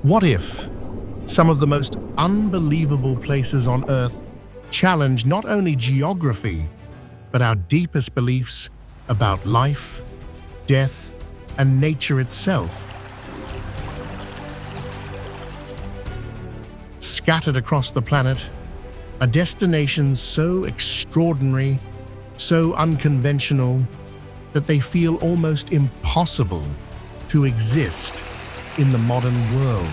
What if some of the most unbelievable places on Earth challenge not only geography, but our deepest beliefs about life, death, and nature itself? Scattered across the planet are destinations so extraordinary, so unconventional, that they feel almost impossible to exist in the modern world.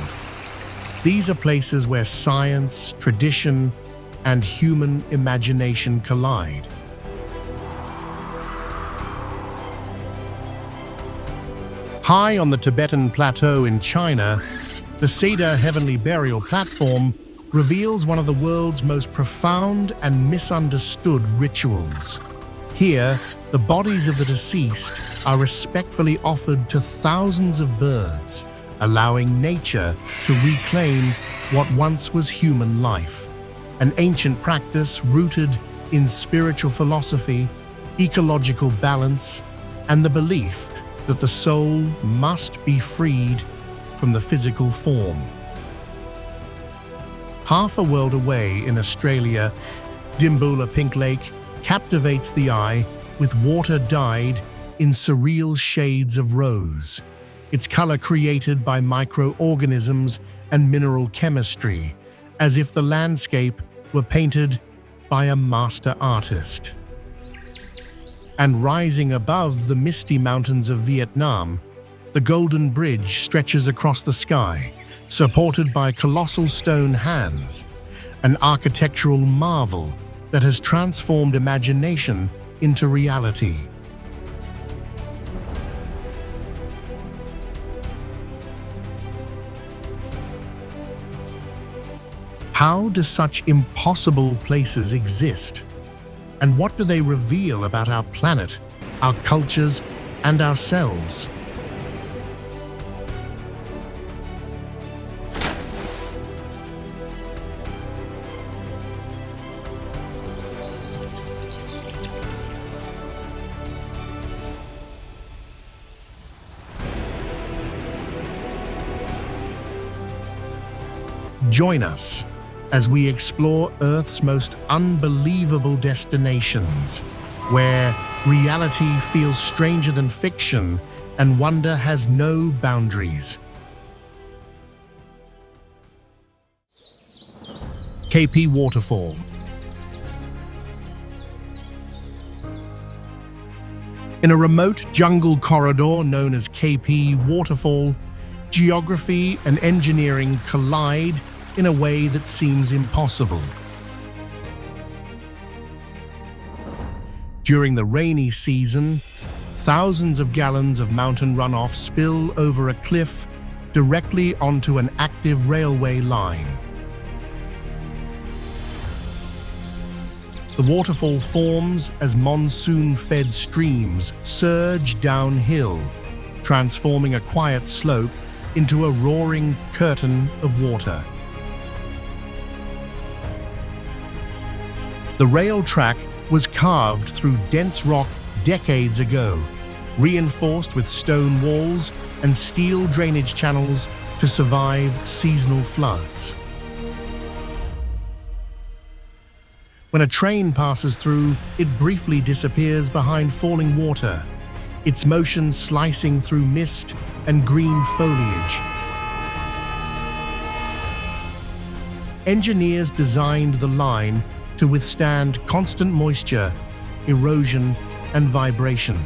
These are places where science, tradition, and human imagination collide. High on the Tibetan Plateau in China, the Cedar Heavenly Burial Platform reveals one of the world's most profound and misunderstood rituals. Here, the bodies of the deceased are respectfully offered to thousands of birds, allowing nature to reclaim what once was human life. An ancient practice rooted in spiritual philosophy, ecological balance, and the belief that the soul must be freed from the physical form. Half a world away in Australia, Dimboola Pink Lake captivates the eye with water dyed in surreal shades of rose, its color created by microorganisms and mineral chemistry, as if the landscape were painted by a master artist. And rising above the misty mountains of Vietnam, the Golden Bridge stretches across the sky, supported by colossal stone hands, an architectural marvel that has transformed imagination into reality. How do such impossible places exist? And what do they reveal about our planet, our cultures, and ourselves? Join us as we explore Earth's most unbelievable destinations, where reality feels stranger than fiction and wonder has no boundaries. KP Waterfall. In a remote jungle corridor known as KP Waterfall, geography and engineering collide in a way that seems impossible. During the rainy season, thousands of gallons of mountain runoff spill over a cliff directly onto an active railway line. The waterfall forms as monsoon-fed streams surge downhill, transforming a quiet slope into a roaring curtain of water. The rail track was carved through dense rock decades ago, reinforced with stone walls and steel drainage channels to survive seasonal floods. When a train passes through, it briefly disappears behind falling water, its motion slicing through mist and green foliage. Engineers designed the line to withstand constant moisture, erosion, and vibration.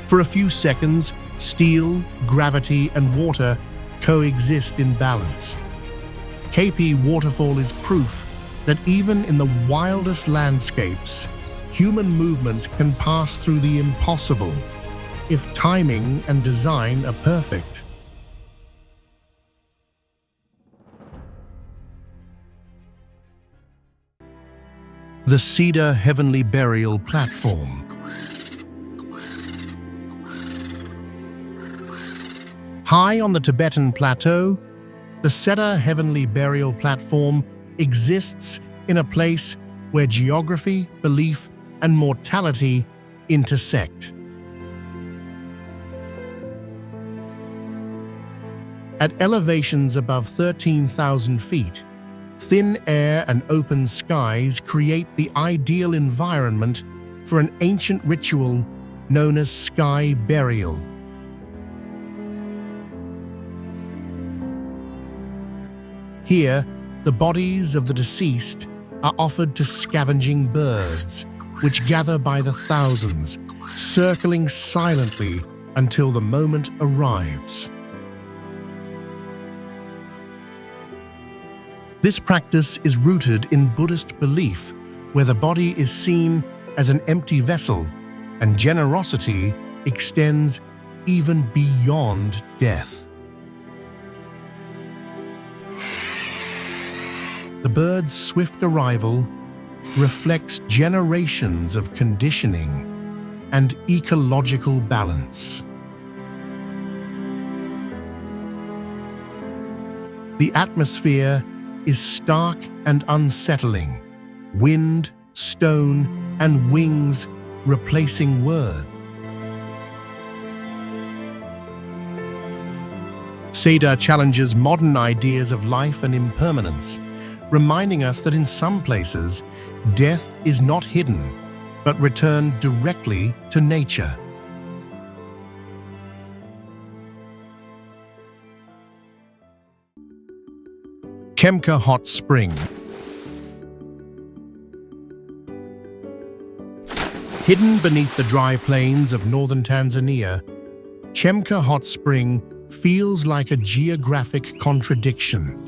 For a few seconds, steel, gravity, and water coexist in balance. KP Waterfall is proof that even in the wildest landscapes, human movement can pass through the impossible if timing and design are perfect. The Cedar Heavenly Burial Platform. High on the Tibetan Plateau, the Cedar Heavenly Burial Platform exists in a place where geography, belief, and mortality intersect. At elevations above 13,000 feet, thin air and open skies create the ideal environment for an ancient ritual known as sky burial. Here, the bodies of the deceased are offered to scavenging birds, which gather by the thousands, circling silently until the moment arrives. This practice is rooted in Buddhist belief, where the body is seen as an empty vessel, and generosity extends even beyond death. The bird's swift arrival reflects generations of conditioning and ecological balance. The atmosphere is stark and unsettling, wind, stone, and wings replacing word. Seda challenges modern ideas of life and impermanence, reminding us that in some places, death is not hidden, but returned directly to nature. Kemka Hot Spring. Hidden beneath the dry plains of northern Tanzania, Kemka Hot Spring feels like a geographic contradiction.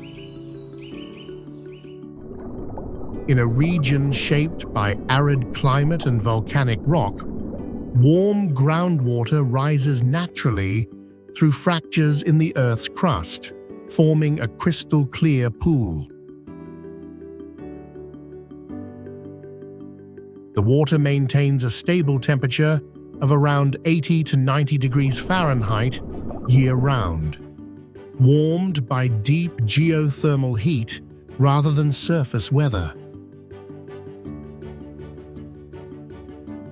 In a region shaped by arid climate and volcanic rock, warm groundwater rises naturally through fractures in the Earth's crust, forming a crystal-clear pool. The water maintains a stable temperature of around 80 to 90 degrees Fahrenheit year-round, warmed by deep geothermal heat rather than surface weather.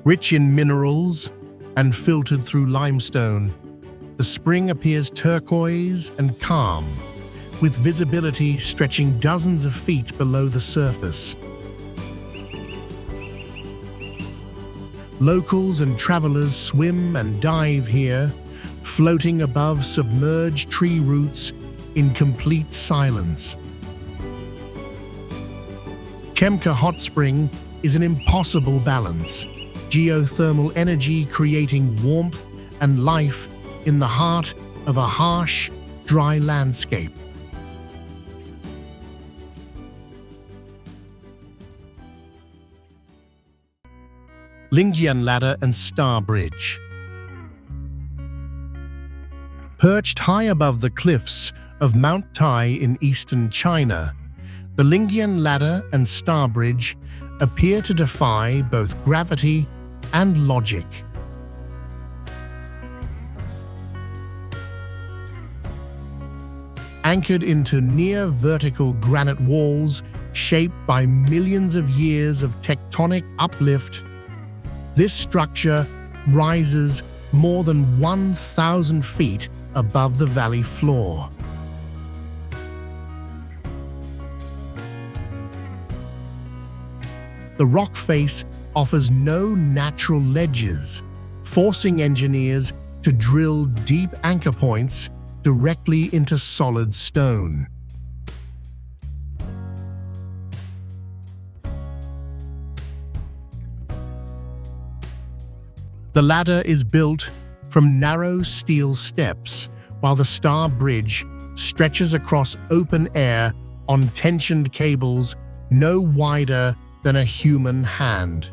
Rich in minerals and filtered through limestone, the spring appears turquoise and calm, with visibility stretching dozens of feet below the surface. Locals and travelers swim and dive here, floating above submerged tree roots in complete silence. Kemka Hot Spring is an impossible balance, geothermal energy creating warmth and life in the heart of a harsh, dry landscape. Lingjian Ladder and Star Bridge. Perched high above the cliffs of Mount Tai in eastern China, the Lingjian Ladder and Star Bridge appear to defy both gravity and logic. Anchored into near-vertical granite walls shaped by millions of years of tectonic uplift, this structure rises more than 1,000 feet above the valley floor. The rock face offers no natural ledges, forcing engineers to drill deep anchor points directly into solid stone. The ladder is built from narrow steel steps, while the Star Bridge stretches across open air on tensioned cables no wider than a human hand.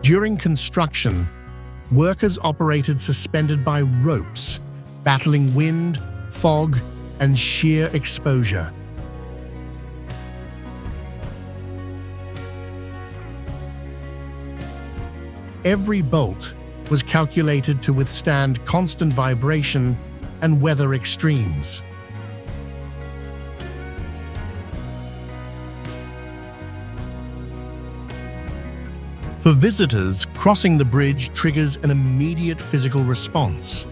During construction, workers operated suspended by ropes, battling wind, fog, and sheer exposure. Every bolt was calculated to withstand constant vibration and weather extremes. For visitors, crossing the bridge triggers an immediate physical response: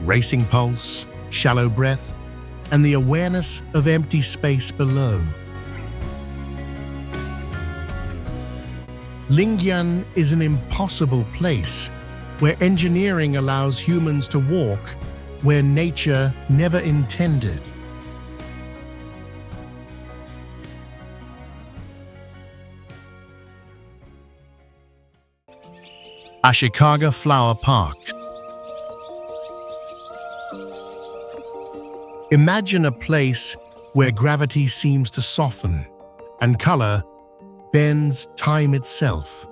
racing pulse, shallow breath, and the awareness of empty space below. Lingyan is an impossible place where engineering allows humans to walk where nature never intended. Ashikaga Flower Park. Imagine a place where gravity seems to soften and color bends time itself.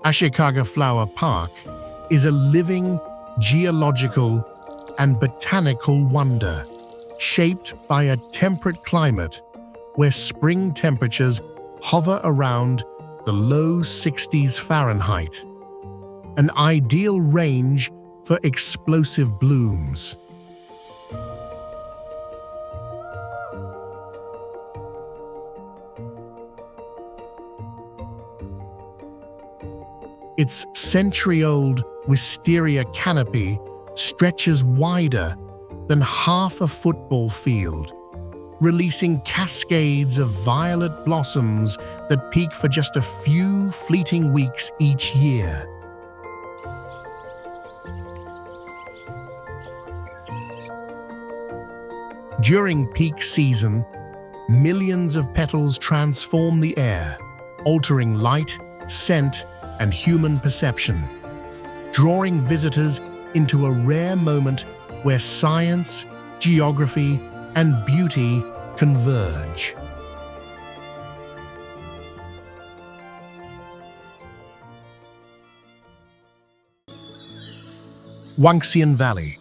Ashikaga Flower Park is a living geological and botanical wonder, shaped by a temperate climate where spring temperatures hover around the low 60s Fahrenheit, an ideal range for explosive blooms. Its century-old wisteria canopy stretches wider than half a football field, releasing cascades of violet blossoms that peak for just a few fleeting weeks each year. During peak season, millions of petals transform the air, altering light, scent, and human perception, drawing visitors into a rare moment where science, geography, and beauty converge. Wangxian Valley.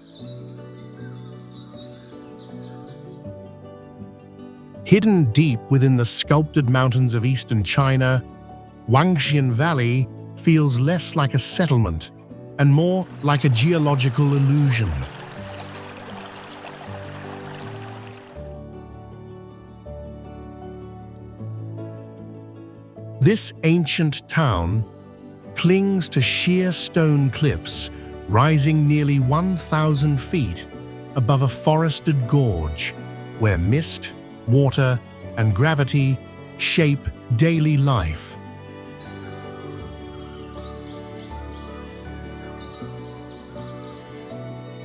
Hidden deep within the sculpted mountains of eastern China, Wangxian Valley feels less like a settlement and more like a geological illusion. This ancient town clings to sheer stone cliffs rising nearly 1,000 feet above a forested gorge where mist, water, and gravity shape daily life.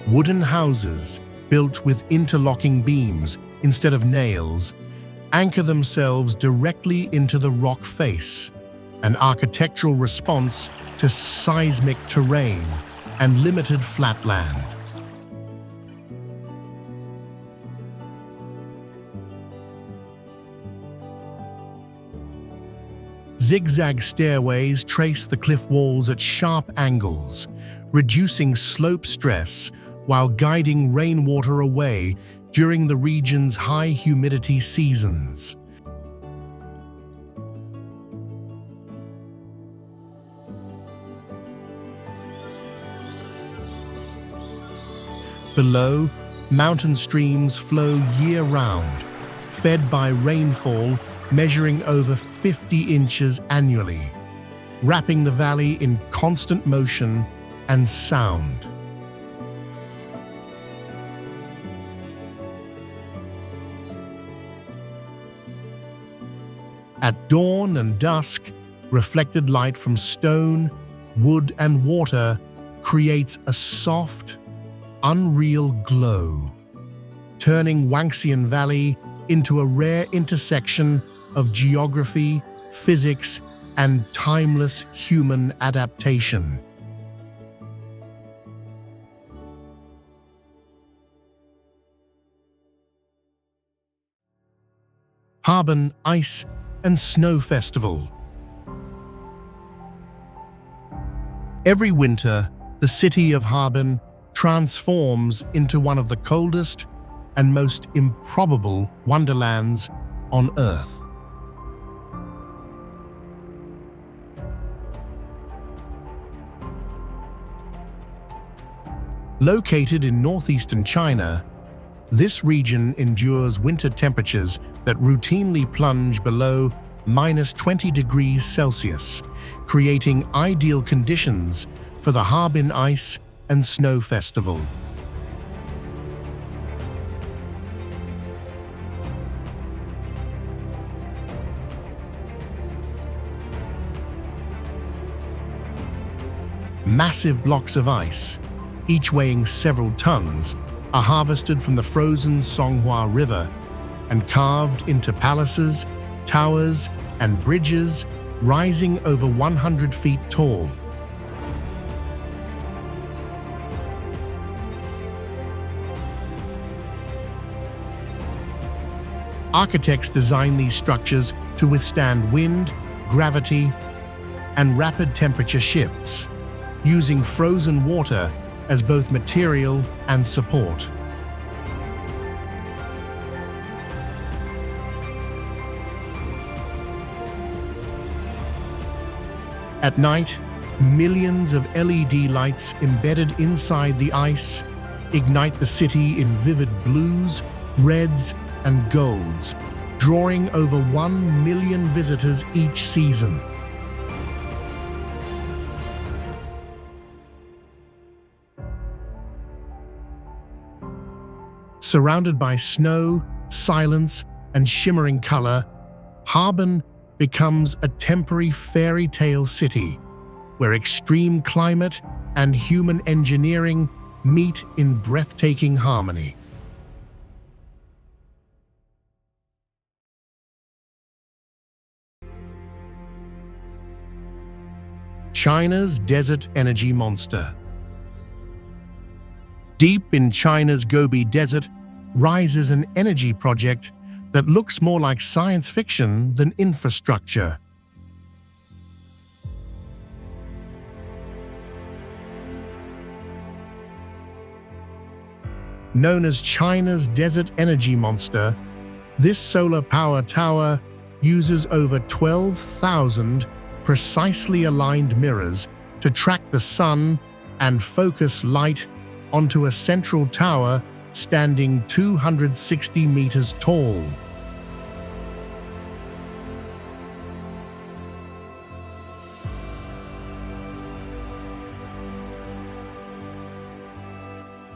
Wooden houses, built with interlocking beams instead of nails, anchor themselves directly into the rock face, an architectural response to seismic terrain and limited flatland. Zigzag stairways trace the cliff walls at sharp angles, reducing slope stress while guiding rainwater away during the region's high humidity seasons. Below, mountain streams flow year-round, fed by rainfall measuring over 50 inches annually, wrapping the valley in constant motion and sound. At dawn and dusk, reflected light from stone, wood, and water creates a soft, unreal glow, turning Wangxian Valley into a rare intersection of geography, physics, and timeless human adaptation. Harbin Ice and Snow Festival. Every winter, the city of Harbin transforms into one of the coldest and most improbable wonderlands on Earth. Located in northeastern China, This region endures winter temperatures that routinely plunge below -20 degrees Celsius, creating ideal conditions for the Harbin Ice and Snow Festival. Massive blocks of ice, each weighing several tons, are harvested from the frozen Songhua River and carved into palaces, towers, and bridges rising over 100 feet tall. Architects designed these structures to withstand wind, gravity, and rapid temperature shifts, using frozen water as both material and support. At night, millions of LED lights embedded inside the ice ignite the city in vivid blues, reds, and golds, drawing over 1 million visitors each season. Surrounded by snow, silence, and shimmering color, Harbin becomes a temporary fairy tale city where extreme climate and human engineering meet in breathtaking harmony. China's desert energy monster. Deep in China's Gobi Desert rises an energy project that looks more like science fiction than infrastructure. Known as China's desert energy monster, this solar power tower uses over 12,000 precisely aligned mirrors to track the sun and focus light onto a central tower standing 260 meters tall.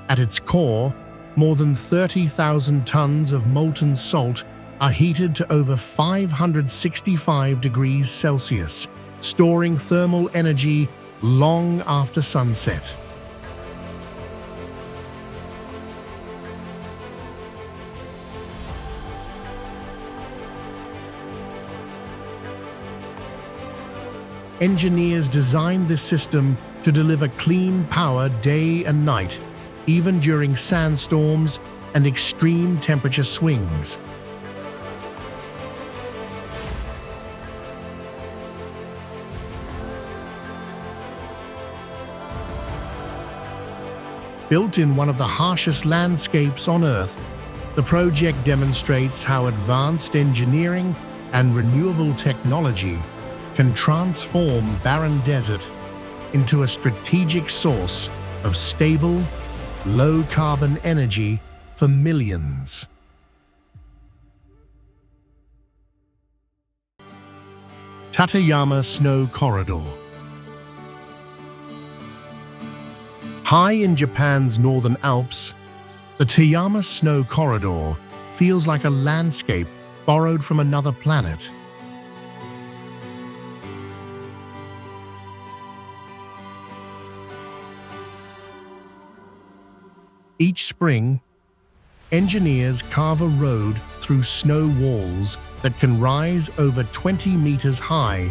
At its core, more than 30,000 tons of molten salt are heated to over 565 degrees Celsius, storing thermal energy long after sunset. Engineers designed this system to deliver clean power day and night, even during sandstorms and extreme temperature swings. Built in one of the harshest landscapes on Earth, the project demonstrates how advanced engineering and renewable technology can transform barren desert into a strategic source of stable, low-carbon energy for millions. Tateyama Snow Corridor. High in Japan's northern Alps, the Tateyama Snow Corridor feels like a landscape borrowed from another planet. Each spring, engineers carve a road through snow walls that can rise over 20 meters high,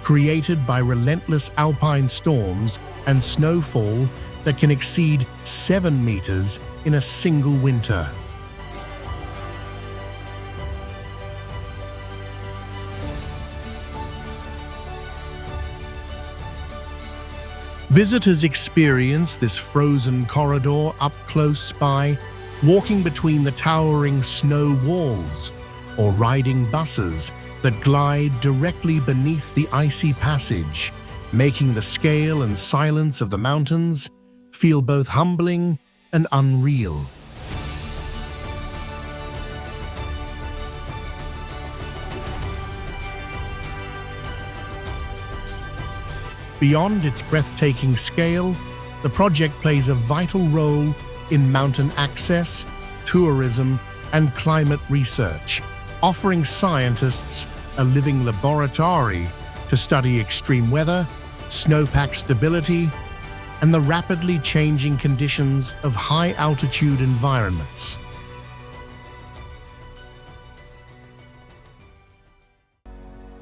created by relentless alpine storms and snowfall that can exceed 7 meters in a single winter. Visitors experience this frozen corridor up close by walking between the towering snow walls or riding buses that glide directly beneath the icy passage, making the scale and silence of the mountains feel both humbling and unreal. Beyond its breathtaking scale, the project plays a vital role in mountain access, tourism, and climate research, offering scientists a living laboratory to study extreme weather, snowpack stability, and the rapidly changing conditions of high-altitude environments.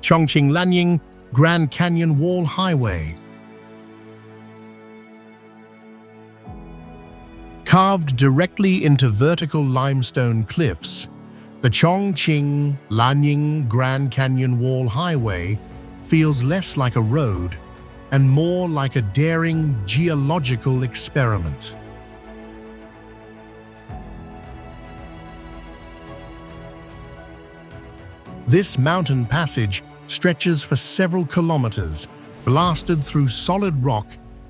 Chongqing Lanying Grand Canyon Wall Highway. Carved directly into vertical limestone cliffs, the Chongqing Lanying Grand Canyon Wall Highway feels less like a road and more like a daring geological experiment. This mountain passage stretches for several kilometers, blasted through solid rock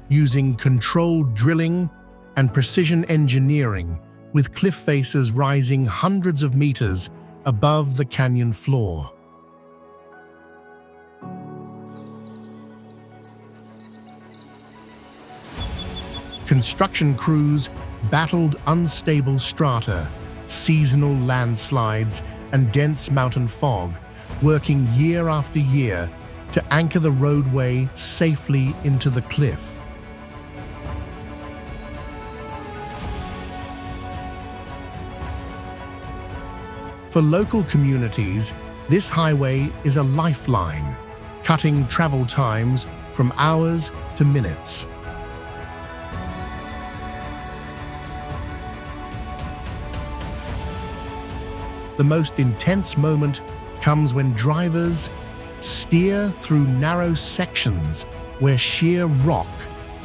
using controlled drilling and precision engineering, with cliff faces rising hundreds of meters above the canyon floor. Construction crews battled unstable strata, seasonal landslides, and dense mountain fog, working year after year to anchor the roadway safely into the cliff. For local communities, this highway is a lifeline, cutting travel times from hours to minutes. The most intense moment comes when drivers steer through narrow sections where sheer rock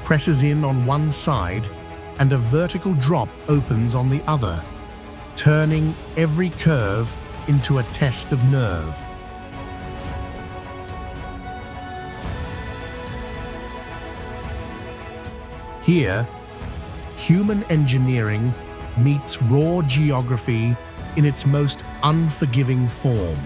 presses in on one side and a vertical drop opens on the other, turning every curve into a test of nerve. Here, human engineering meets raw geography in its most unforgiving form.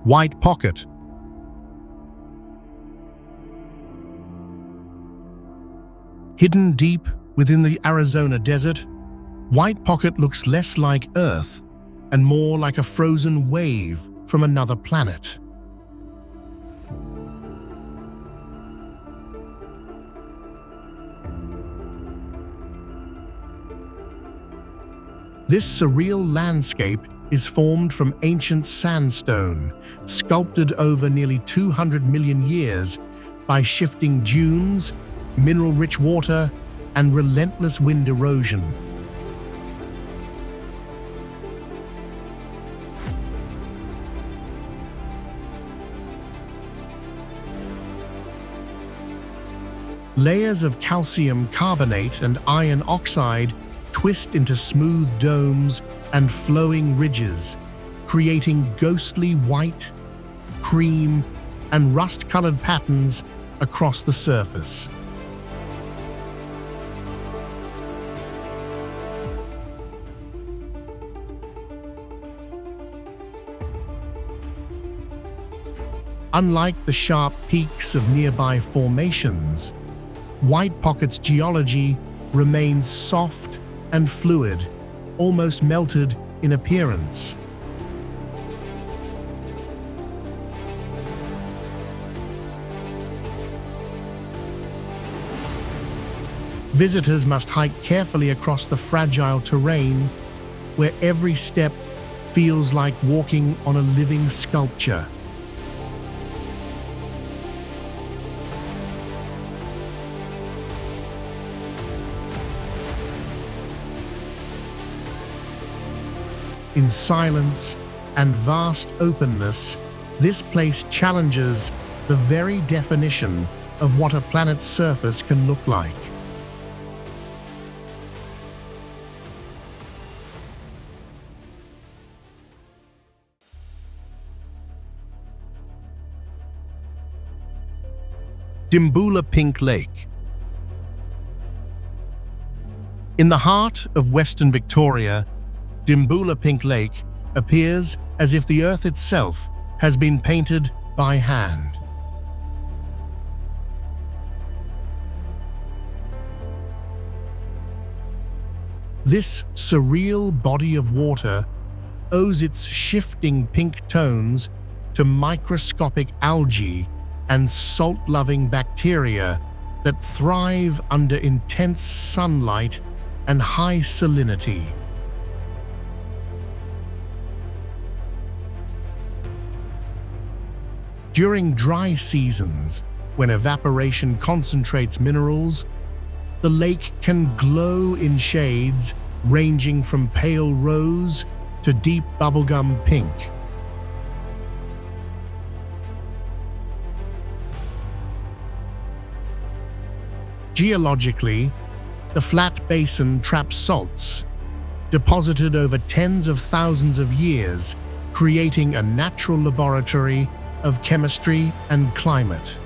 White Pocket. Hidden deep within the Arizona desert, White Pocket looks less like Earth and more like a frozen wave from another planet. This surreal landscape is formed from ancient sandstone, sculpted over nearly 200 million years by shifting dunes, mineral-rich water, and relentless wind erosion. Layers of calcium carbonate and iron oxide twist into smooth domes and flowing ridges, creating ghostly white, cream, and rust-colored patterns across the surface. Unlike the sharp peaks of nearby formations, White Pocket's geology remains soft and fluid, almost melted in appearance. Visitors must hike carefully across the fragile terrain, where every step feels like walking on a living sculpture. In silence and vast openness, this place challenges the very definition of what a planet's surface can look like. Dimboola Pink Lake. In the heart of Western Victoria, Dimboola Pink Lake appears as if the Earth itself has been painted by hand. This surreal body of water owes its shifting pink tones to microscopic algae and salt-loving bacteria that thrive under intense sunlight and high salinity. During dry seasons, when evaporation concentrates minerals, the lake can glow in shades ranging from pale rose to deep bubblegum pink. Geologically, the flat basin traps salts, deposited over tens of thousands of years, creating a natural laboratory of chemistry and climate.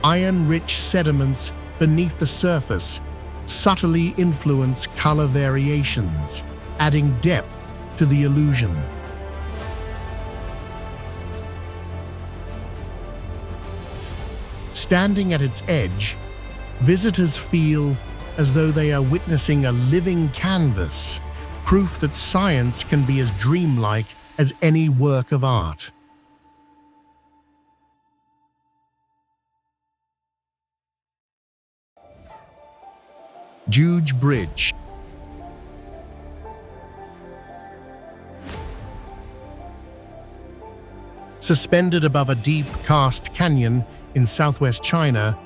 Iron-rich sediments beneath the surface subtly influence color variations, adding depth to the illusion. Standing at its edge, visitors feel as though they are witnessing a living canvas, proof that science can be as dreamlike as any work of art. Huge Bridge. Suspended above a deep karst canyon in southwest China,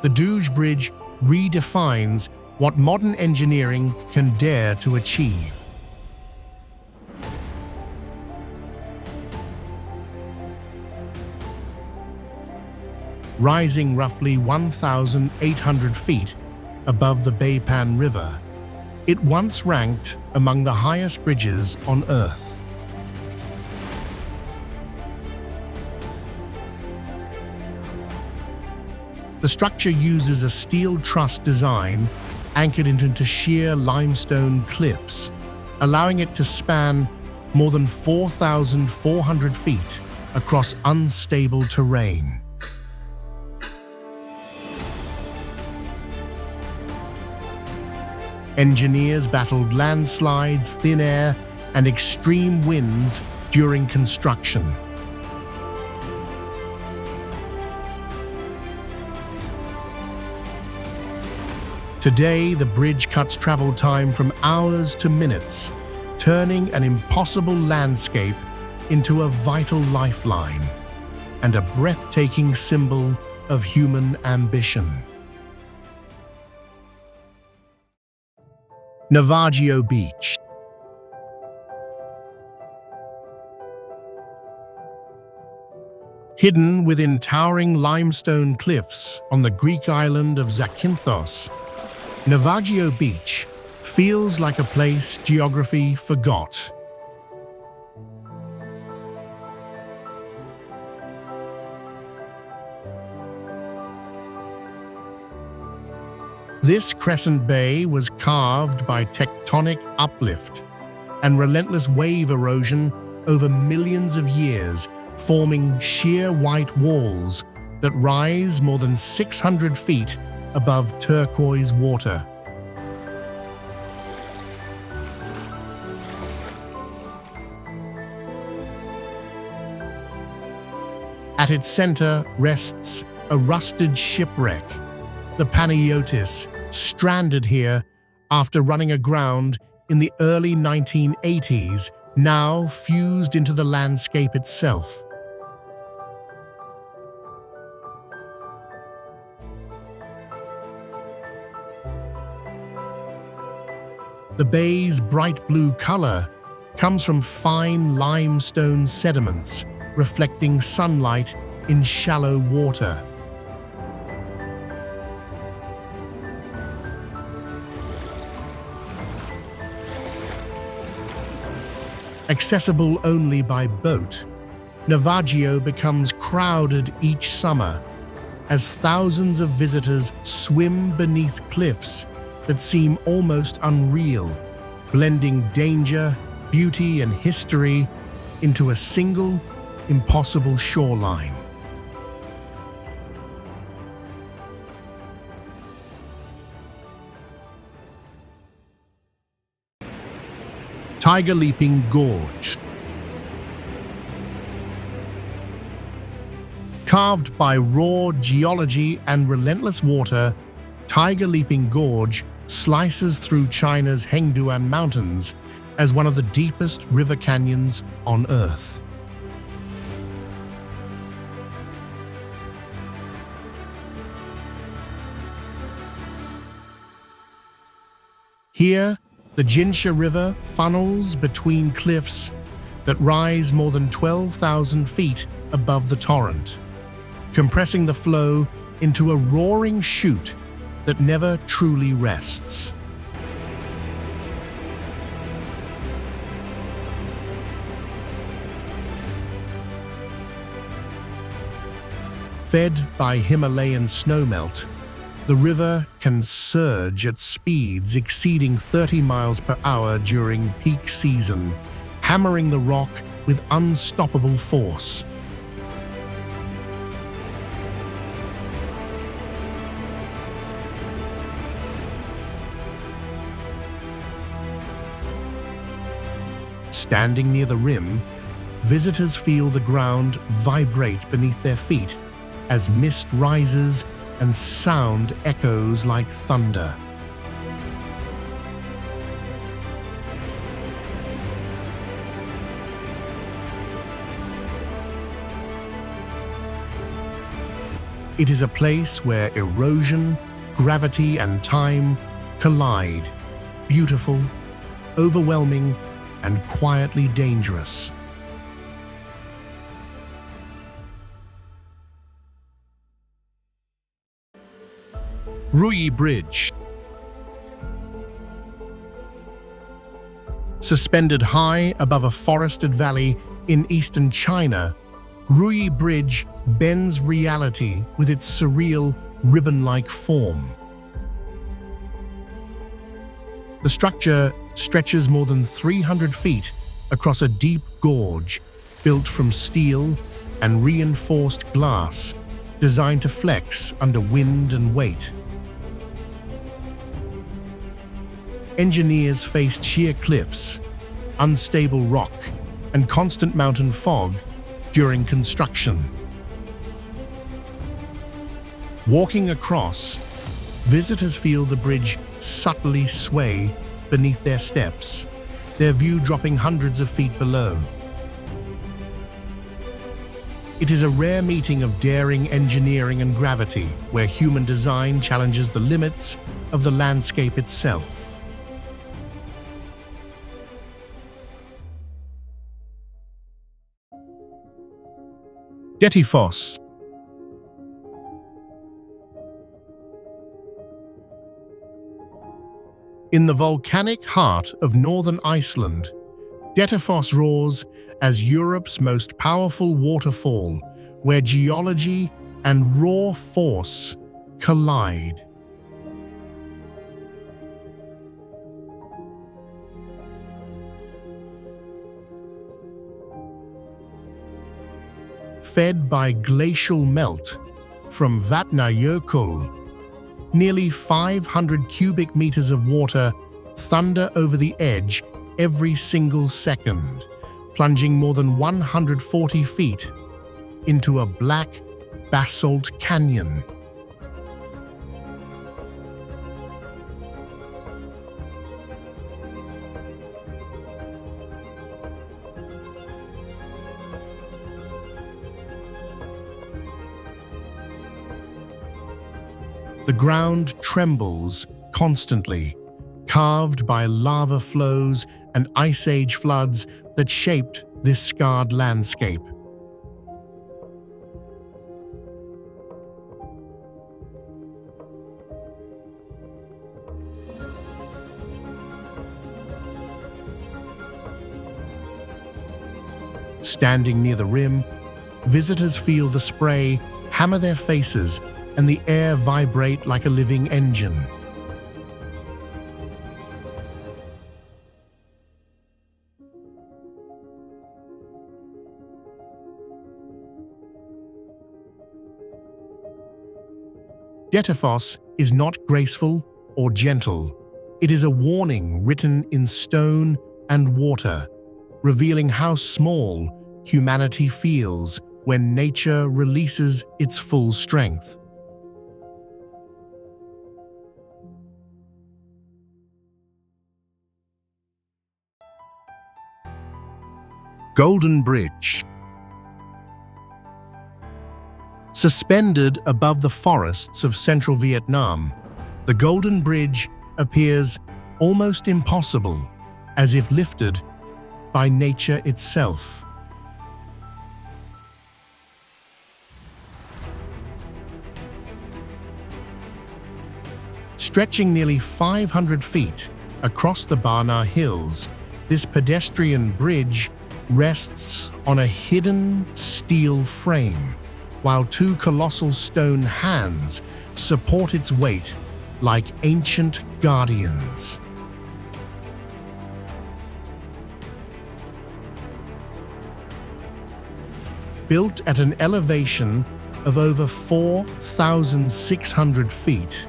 the Duge Bridge redefines what modern engineering can dare to achieve. Rising roughly 1,800 feet above the Beipan River, it once ranked among the highest bridges on Earth. The structure uses a steel truss design anchored into sheer limestone cliffs, allowing it to span more than 4,400 feet across unstable terrain. Engineers battled landslides, thin air, and extreme winds during construction. Today, the bridge cuts travel time from hours to minutes, turning an impossible landscape into a vital lifeline and a breathtaking symbol of human ambition. Navajo Beach. Hidden within towering limestone cliffs on the Greek island of Zakynthos, Navajo Beach feels like a place geography forgot. This crescent bay was carved by tectonic uplift and relentless wave erosion over millions of years, forming sheer white walls that rise more than 600 feet above turquoise water. At its center rests a rusted shipwreck, the Panayotis, stranded here after running aground in the early 1980s, now fused into the landscape itself. The bay's bright blue color comes from fine limestone sediments reflecting sunlight in shallow water. Accessible only by boat, Navajo becomes crowded each summer, as thousands of visitors swim beneath cliffs that seem almost unreal, blending danger, beauty, and history into a single, impossible shoreline. Tiger Leaping Gorge. Carved by raw geology and relentless water, Tiger Leaping Gorge slices through China's Hengduan Mountains as one of the deepest river canyons on Earth. Here, the Jinsha River funnels between cliffs that rise more than 12,000 feet above the torrent, compressing the flow into a roaring chute that never truly rests. Fed by Himalayan snowmelt, the river can surge at speeds exceeding 30 miles per hour during peak season, hammering the rock with unstoppable force. Standing near the rim, visitors feel the ground vibrate beneath their feet as mist rises and sound echoes like thunder. It is a place where erosion, gravity, and time collide, beautiful, overwhelming, and quietly dangerous. Ruyi Bridge. Suspended high above a forested valley in eastern China, Ruyi Bridge bends reality with its surreal, ribbon-like form. The structure stretches more than 300 feet across a deep gorge built from steel and reinforced glass, designed to flex under wind and weight. Engineers faced sheer cliffs, unstable rock, and constant mountain fog during construction. Walking across, visitors feel the bridge subtly sway beneath their steps, their view dropping hundreds of feet below. It is a rare meeting of daring engineering and gravity, where human design challenges the limits of the landscape itself. Dettifoss. In the volcanic heart of northern Iceland, Dettifoss roars as Europe's most powerful waterfall, where geology and raw force collide. Fed by glacial melt from Vatnajökull, nearly 500 cubic meters of water thunder over the edge every single second, plunging more than 140 feet into a black basalt canyon. The ground trembles constantly, carved by lava flows and ice age floods that shaped this scarred landscape. Standing near the rim, visitors feel the spray hammer their faces and the air vibrate like a living engine. Dettifoss is not graceful or gentle. It is a warning written in stone and water, revealing how small humanity feels when nature releases its full strength. Golden Bridge. Suspended above the forests of central Vietnam, the Golden Bridge appears almost impossible, as if lifted by nature itself. Stretching nearly 500 feet across the Barna Hills, this pedestrian bridge rests on a hidden steel frame, while two colossal stone hands support its weight like ancient guardians. Built at an elevation of over 4,600 feet,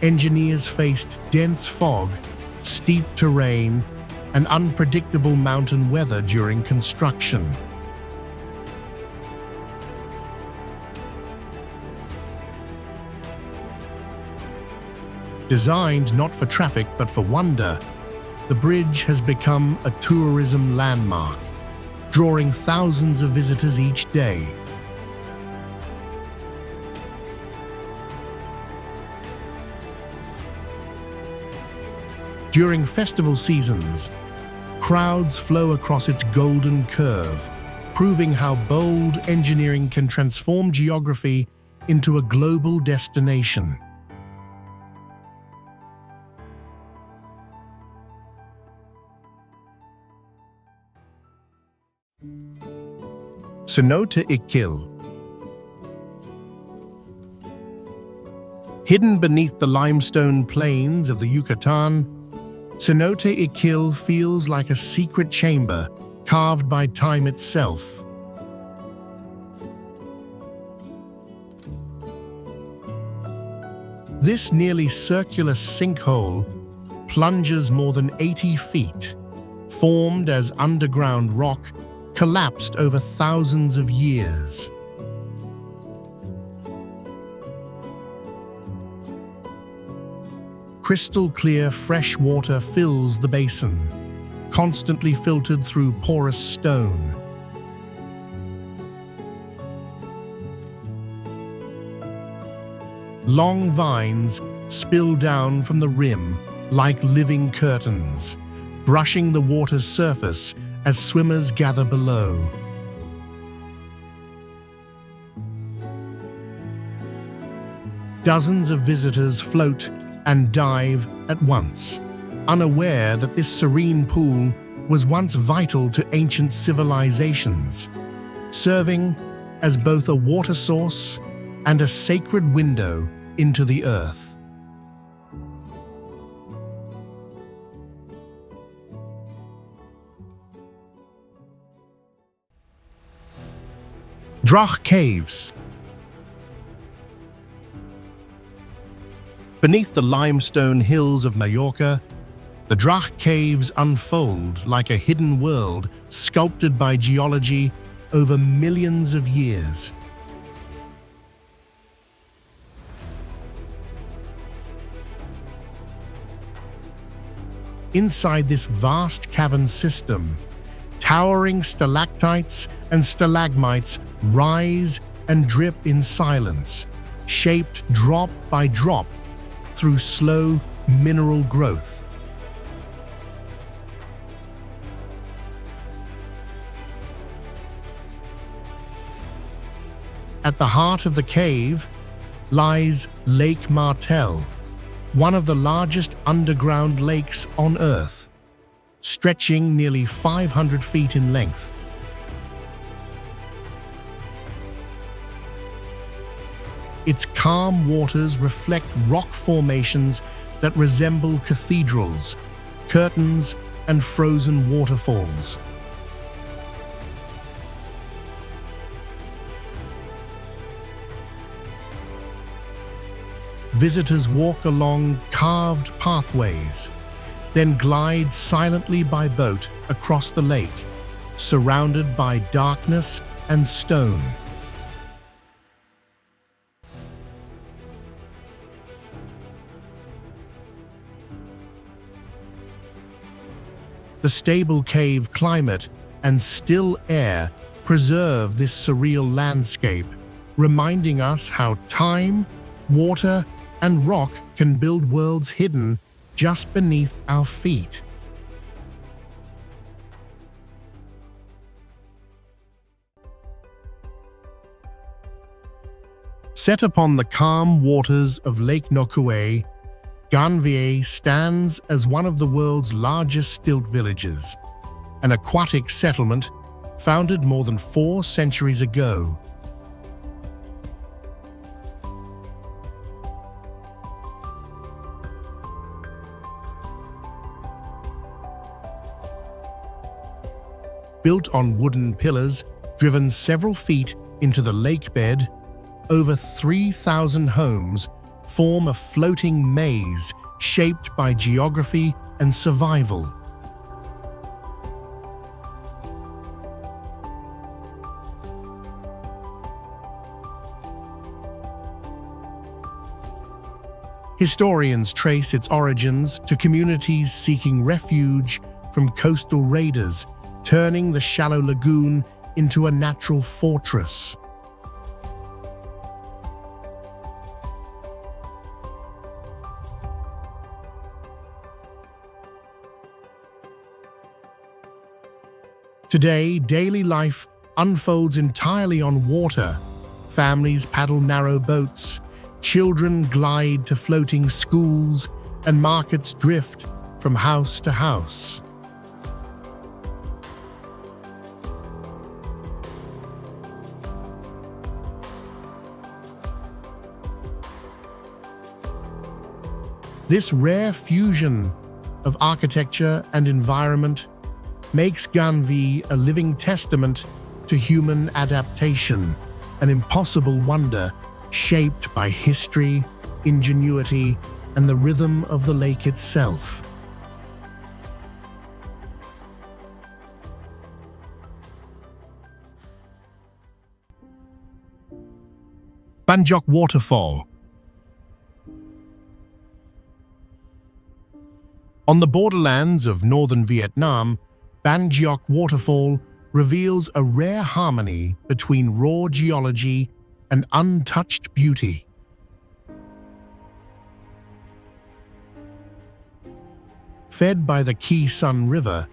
engineers faced dense fog, steep terrain, and unpredictable mountain weather during construction. Designed not for traffic but for wonder, the bridge has become a tourism landmark, drawing thousands of visitors each day. During festival seasons, crowds flow across its golden curve, proving how bold engineering can transform geography into a global destination. Cenote Iquil. Hidden beneath the limestone plains of the Yucatan, Cenote Iquil feels like a secret chamber carved by time itself. This nearly circular sinkhole plunges more than 80 feet, formed as underground rock collapsed over thousands of years. Crystal clear fresh water fills the basin, constantly filtered through porous stone. Long vines spill down from the rim like living curtains, brushing the water's surface as swimmers gather below. Dozens of visitors float and dive at once, unaware that this serene pool was once vital to ancient civilizations, serving as both a water source and a sacred window into the earth. Drach Caves. Beneath the limestone hills of Mallorca, the Drach Caves unfold like a hidden world sculpted by geology over millions of years. Inside this vast cavern system, towering stalactites and stalagmites rise and drip in silence, shaped drop by drop through slow mineral growth. At the heart of the cave lies Lake Martel, one of the largest underground lakes on Earth, stretching nearly 500 feet in length. Its calm waters reflect rock formations that resemble cathedrals, curtains, and frozen waterfalls. Visitors walk along carved pathways, then glide silently by boat across the lake, surrounded by darkness and stone. The stable cave climate and still air preserve this surreal landscape, reminding us how time, water, and rock can build worlds hidden just beneath our feet. Set upon the calm waters of Lake Nokue, Ganvier stands as one of the world's largest stilt villages, an aquatic settlement founded more than 4 centuries ago. Built on wooden pillars driven several feet into the lake bed, over 3,000 homes form a floating maze shaped by geography and survival. Historians trace its origins to communities seeking refuge from coastal raiders, turning the shallow lagoon into a natural fortress. Today, daily life unfolds entirely on water. Families paddle narrow boats, children glide to floating schools, and markets drift from house to house. This rare fusion of architecture and environment makes Ganvi a living testament to human adaptation, an impossible wonder shaped by history, ingenuity, and the rhythm of the lake itself. Banjok Waterfall. On the borderlands of northern Vietnam, Ban Giok Waterfall reveals a rare harmony between raw geology and untouched beauty. Fed by the Khe Sun River,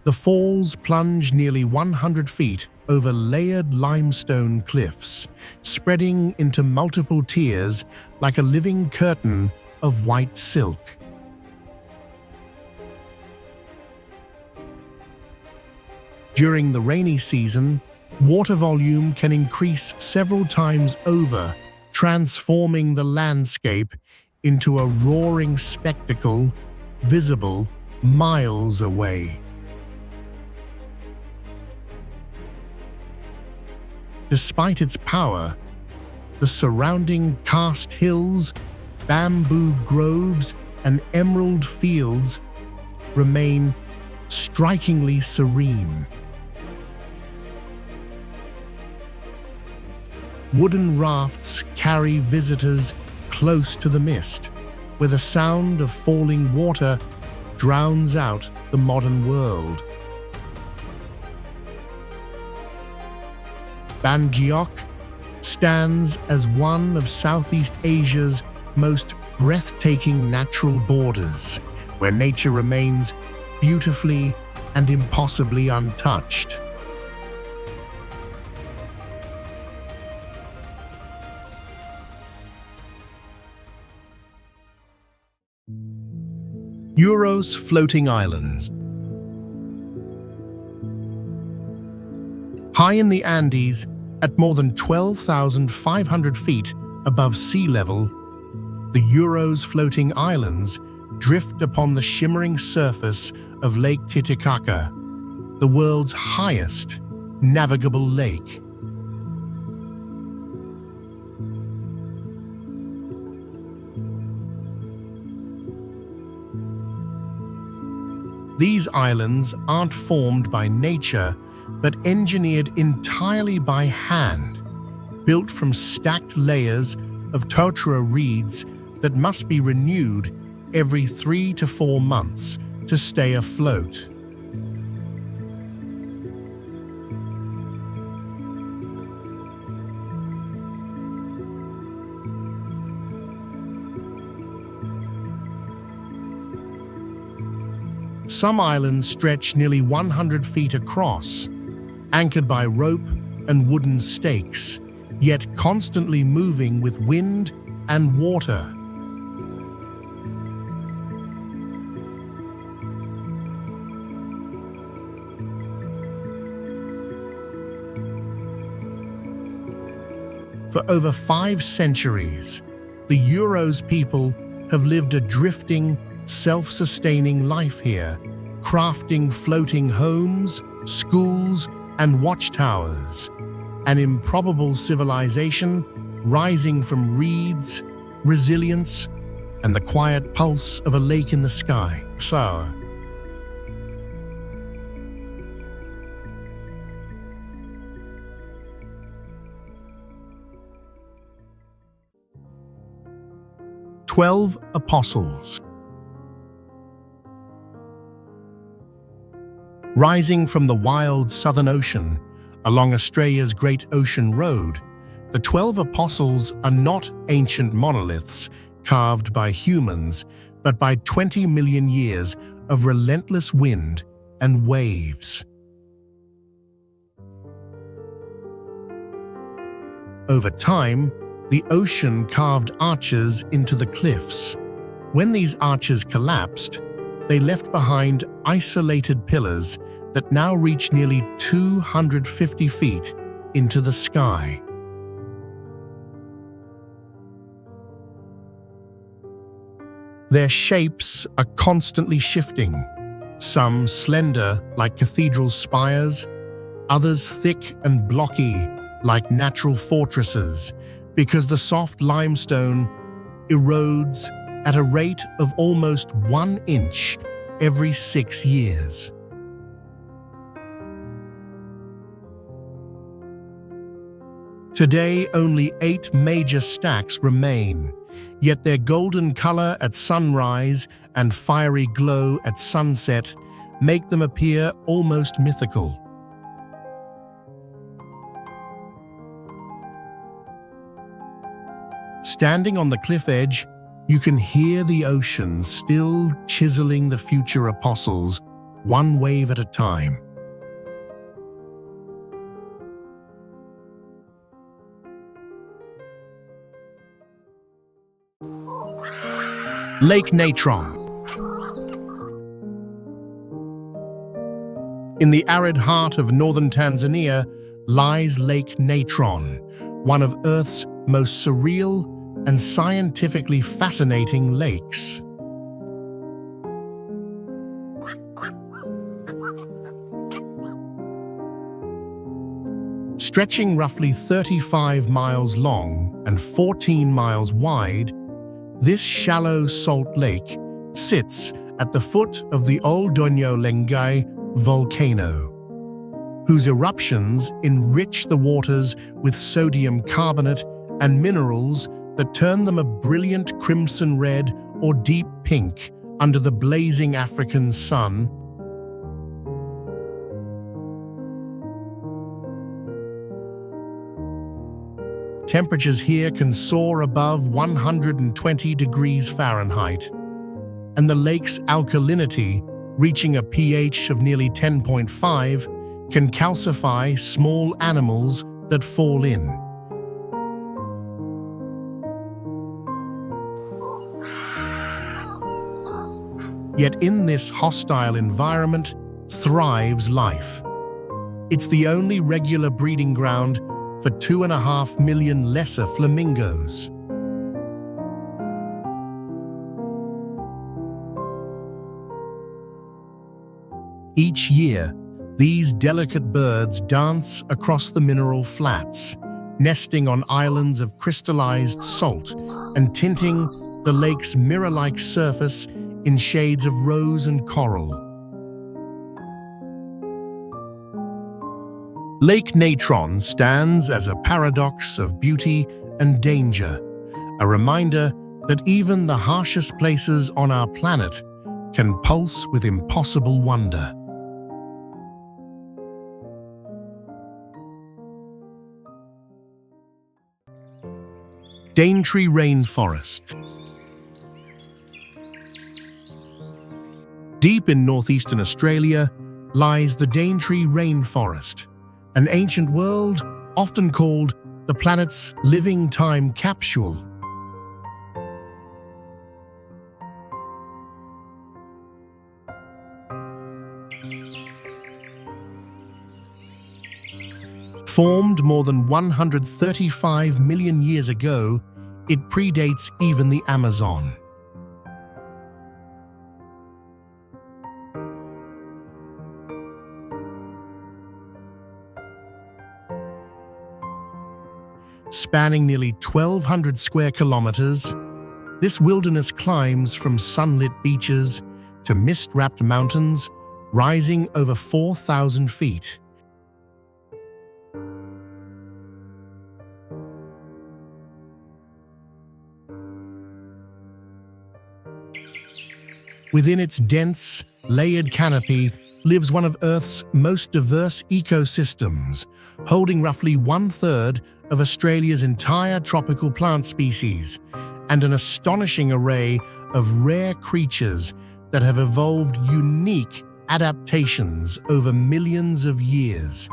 the falls plunge nearly 100 feet over layered limestone cliffs, spreading into multiple tiers like a living curtain of white silk. During the rainy season, water volume can increase several times over, transforming the landscape into a roaring spectacle visible miles away. Despite its power, the surrounding karst hills, bamboo groves, and emerald fields remain strikingly serene. Wooden rafts carry visitors close to the mist, where the sound of falling water drowns out the modern world. Ban Giok stands as one of Southeast Asia's most breathtaking natural borders, where nature remains beautifully and impossibly untouched. Uros Floating Islands. High in the Andes, at more than 12,500 feet above sea level, the Uro's floating islands drift upon the shimmering surface of Lake Titicaca, the world's highest navigable lake. These islands aren't formed by nature, but engineered entirely by hand, built from stacked layers of totara reeds that must be renewed every 3 to 4 months to stay afloat. Some islands stretch nearly 100 feet across, anchored by rope and wooden stakes, yet constantly moving with wind and water. For over 5 centuries, the Uro's people have lived a drifting, self-sustaining life here, crafting floating homes, schools, and watchtowers, an improbable civilization rising from reeds, resilience, and the quiet pulse of a lake in the sky. So, "12 Apostles." Rising from the wild Southern Ocean, along Australia's Great Ocean Road, the 12 Apostles are not ancient monoliths carved by humans, but by 20 million years of relentless wind and waves. Over time, the ocean carved arches into the cliffs. When these arches collapsed, they left behind isolated pillars that now reach nearly 250 feet into the sky. Their shapes are constantly shifting, some slender like cathedral spires, others thick and blocky like natural fortresses, because the soft limestone erodes at a rate of almost 1 inch every 6 years. Today, only 8 major stacks remain, yet their golden color at sunrise and fiery glow at sunset make them appear almost mythical. Standing on the cliff edge, you can hear the ocean still chiseling the future apostles, one wave at a time. Lake Natron. In the arid heart of northern Tanzania lies Lake Natron, one of Earth's most surreal and scientifically fascinating lakes. Stretching roughly 35 miles long and 14 miles wide, this shallow salt lake sits at the foot of the Oldonyo Lengai volcano, whose eruptions enrich the waters with sodium carbonate and minerals that turn them a brilliant crimson red or deep pink under the blazing African sun. Temperatures here can soar above 120 degrees Fahrenheit, and the lake's alkalinity, reaching a pH of nearly 10.5, can calcify small animals that fall in. Yet in this hostile environment thrives life. It's the only regular breeding ground for 2.5 million lesser flamingos. Each year, these delicate birds dance across the mineral flats, nesting on islands of crystallized salt and tinting the lake's mirror-like surface in shades of rose and coral. Lake Natron stands as a paradox of beauty and danger, a reminder that even the harshest places on our planet can pulse with impossible wonder. Daintree Rainforest. Deep in northeastern Australia lies the Daintree Rainforest, an ancient world often called the planet's living time capsule. Formed more than 135 million years ago, it predates even the Amazon. Spanning nearly 1,200 square kilometers, this wilderness climbs from sunlit beaches to mist-wrapped mountains rising over 4,000 feet. Within its dense, layered canopy lives one of Earth's most diverse ecosystems, holding roughly 1/3 of Australia's entire tropical plant species and an astonishing array of rare creatures that have evolved unique adaptations over millions of years.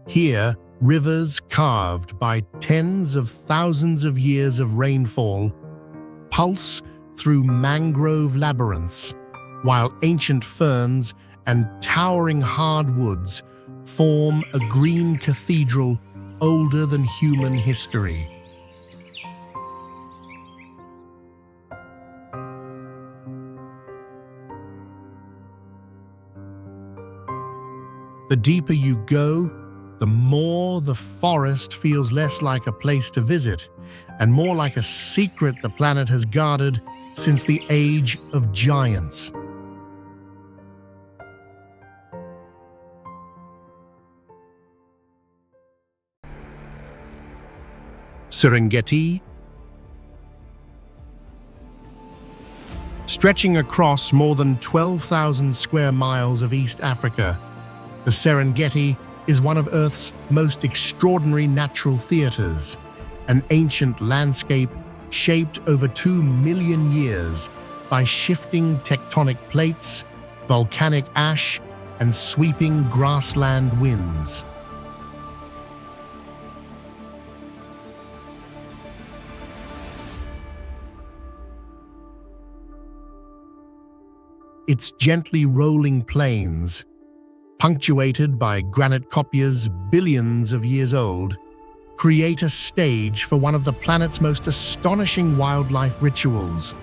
Here, rivers carved by tens of thousands of years of rainfall pulse through mangrove labyrinths, while ancient ferns and towering hardwoods form a green cathedral older than human history. The deeper you go, the more the forest feels less like a place to visit and more like a secret the planet has guarded since the age of giants. Serengeti. Stretching across more than 12,000 square miles of East Africa, the Serengeti is one of Earth's most extraordinary natural theaters, an ancient landscape shaped over 2 million years by shifting tectonic plates, volcanic ash, and sweeping grassland winds. Its gently rolling plains, punctuated by granite copiers billions of years old, create a stage for one of the planet's most astonishing wildlife rituals.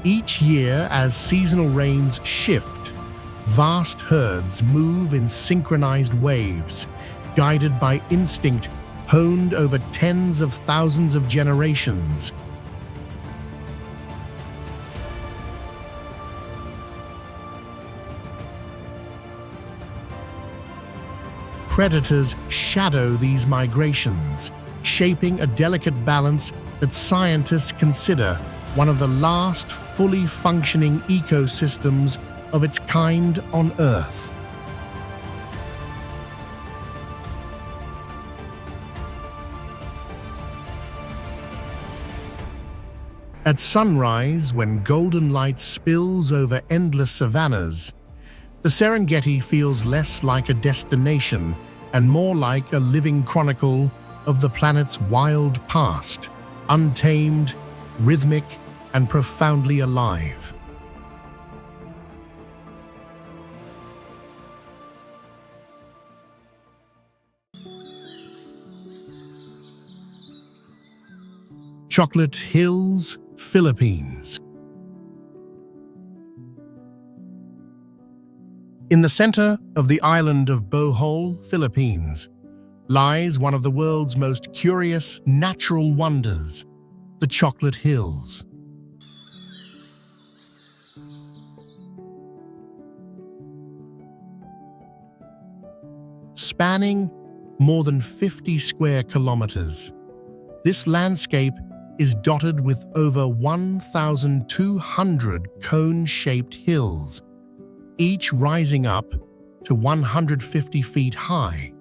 Each year, as seasonal rains shift, vast herds move in synchronized waves, guided by instinct honed over tens of thousands of generations. Predators shadow these migrations, shaping a delicate balance that scientists consider one of the last fully functioning ecosystems of its kind on Earth. At sunrise, when golden light spills over endless savannas, The Serengeti feels less like a destination and more like a living chronicle of the planet's wild past, untamed, rhythmic, and profoundly alive. Chocolate Hills, Philippines. In the center of the island of Bohol, Philippines, lies one of the world's most curious natural wonders, the Chocolate Hills. Spanning more than 50 square kilometers, this landscape is dotted with over 1,200 cone-shaped hills, each rising up to 150 feet high.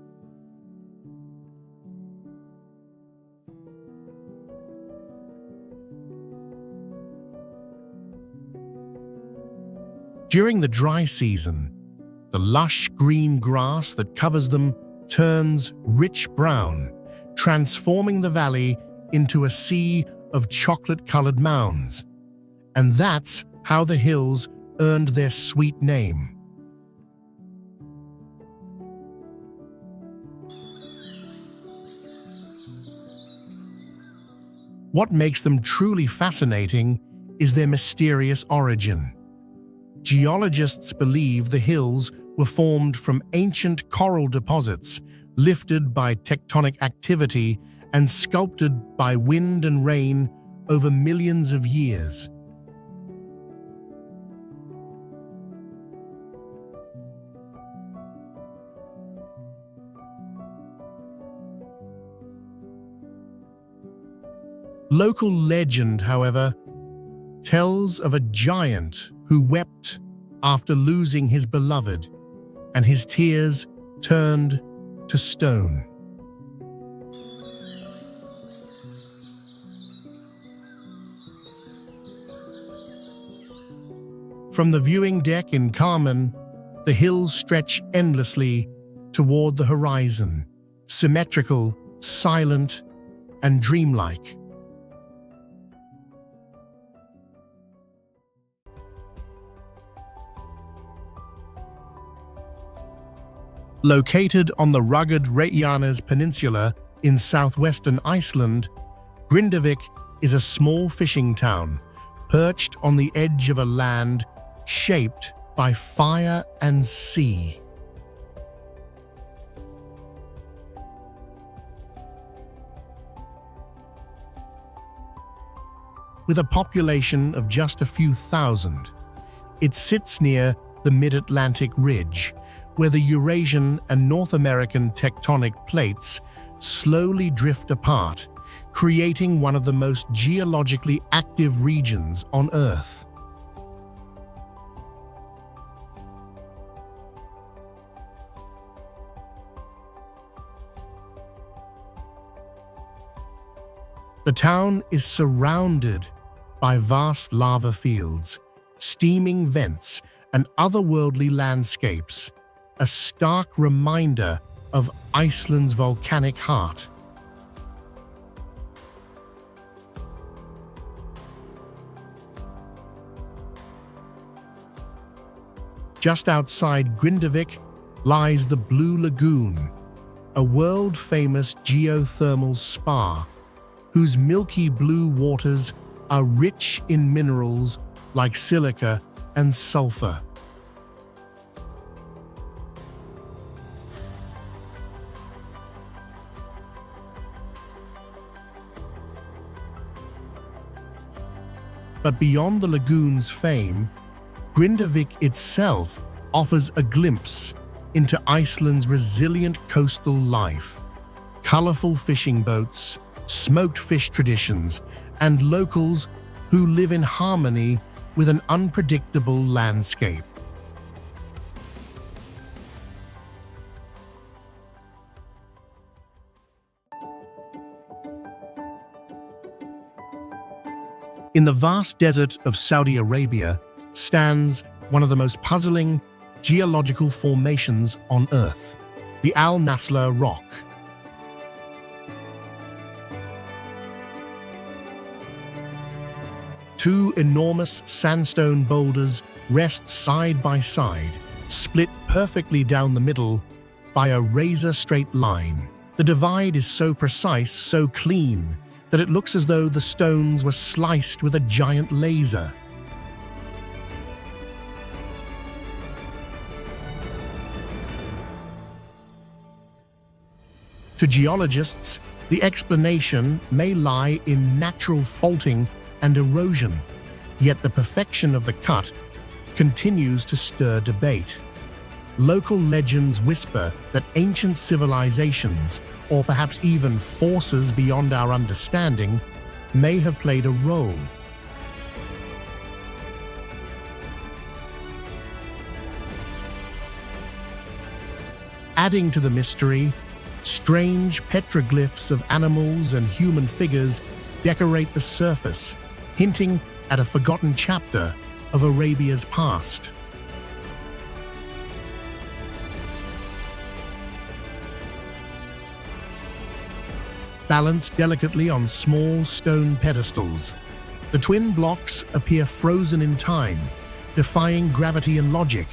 During the dry season, the lush green grass that covers them turns rich brown, transforming the valley into a sea of chocolate-colored mounds. And that's how the hills earned their sweet name. What makes them truly fascinating is their mysterious origin. Geologists believe the hills were formed from ancient coral deposits lifted by tectonic activity and sculpted by wind and rain over millions of years. Local legend, however, tells of a giant who wept after losing his beloved, and his tears turned to stone. From the viewing deck in Carmen, the hills stretch endlessly toward the horizon, symmetrical, silent, and dreamlike. Located on the rugged Reykjanes Peninsula in southwestern Iceland, Grindavik is a small fishing town perched on the edge of a land shaped by fire and sea. With a population of just a few thousand, it sits near the Mid-Atlantic Ridge, where the Eurasian and North American tectonic plates slowly drift apart, creating one of the most geologically active regions on Earth. The town is surrounded by vast lava fields, steaming vents, and otherworldly landscapes, a stark reminder of Iceland's volcanic heart. Just outside Grindavik lies the Blue Lagoon, a world-famous geothermal spa whose milky blue waters are rich in minerals like silica and sulfur. But beyond the lagoon's fame, Grindavik itself offers a glimpse into Iceland's resilient coastal life. Colorful fishing boats, smoked fish traditions, and locals who live in harmony with an unpredictable landscape. In the vast desert of Saudi Arabia stands one of the most puzzling geological formations on Earth. The Al Nasla Rock. Two enormous sandstone boulders rest side by side, split perfectly down the middle by a razor-straight line. The divide is so precise, so clean, that it looks as though the stones were sliced with a giant laser. To geologists, the explanation may lie in natural faulting and erosion, yet the perfection of the cut continues to stir debate. Local legends whisper that ancient civilizations, or perhaps even forces beyond our understanding, may have played a role. Adding to the mystery, strange petroglyphs of animals and human figures decorate the surface, hinting at a forgotten chapter of Arabia's past. Balanced delicately on small stone pedestals, the twin blocks appear frozen in time, defying gravity and logic.